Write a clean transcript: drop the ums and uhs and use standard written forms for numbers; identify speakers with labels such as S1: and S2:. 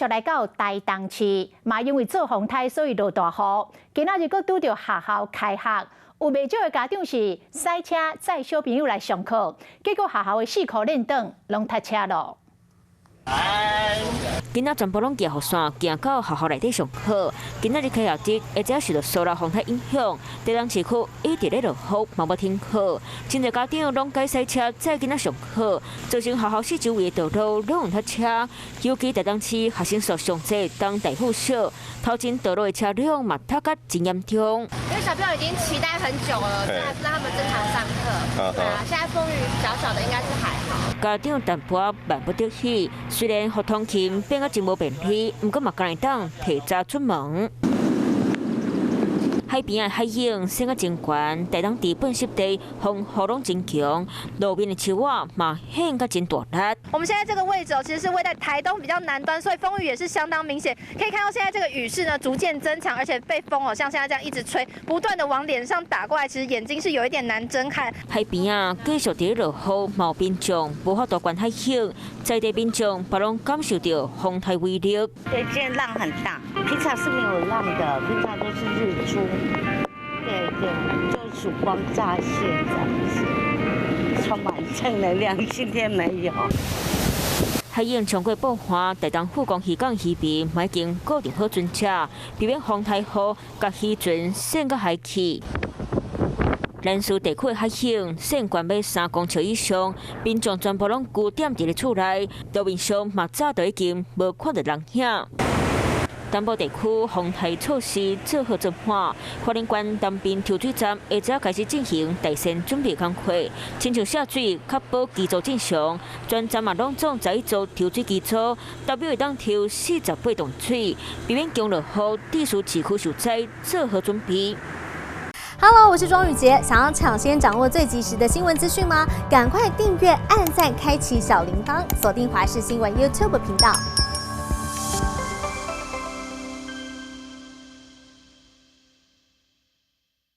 S1: 就来到台东市，嘛因为做风台，所以落大雨。今仔日佫拄着学校开学，有袂少的家长是塞车载小朋友来上课，结果学校的4颗练凳拢塞车咯。
S2: 今仔全部拢行雨伞，行到学校内底上课。今仔日开学日，而且受到受到风台影响，台东市区一直咧落雨，嘛要停课。真侪家长拢改塞车载囡仔上课，造成学校四周围的道路拢塞车。尤其台东市学生数上侪，当大附小，头前道路的车辆嘛塞甲真严重。
S3: 因为小朋友已经期待很久了，所以还是让他们正常上课。对啊，现在风雨小小的，应该是还好。
S2: 家长淡薄万不得已，虽然学通勤变得真无便利，不过嘛敢会当提早出门。海边的海影升到真悬，台东地本湿地风雨拢真强，路边的树仔嘛掀到真大力。
S3: 我们现在这个位置其实是位在台东比较南端，所以风雨也是相当明显。可以看到现在这个雨势呢逐渐增强，而且被风像现在这样一直吹，不断的往脸上打过来，其实眼睛是有一点难睁开。
S2: 海边啊，继续在落雨，毛民众无法度观海景，在地民众别拢感受到风台威力。
S4: 对，现在浪很大，平常是没有浪的，平常都是日出。对对，就曙光乍现这样子，充满正能量。今天没有。
S2: 海影冲过爆花，台东富港渔港渔民已经固定好船车，避免风台雨甲渔船升到海去。南市地区的海影升悬要3公尺以上，民众全部拢固点伫咧厝内，路面上嘛早就已经无看到人影。东部地区防台措施做好做满，花莲县东滨抽水站下早开始进行大线准备工作，亲像下水，确保基础正常。全站嘛拢总在做抽水基础，大约会当抽48吨水，避免降落雨地区市区受灾，做好准备。
S5: Hello， 我是庄宇杰。想要抢先掌握最及时的新闻资讯吗？赶快订阅、按赞、开启小铃铛，锁定华视新闻 YouTube 频道。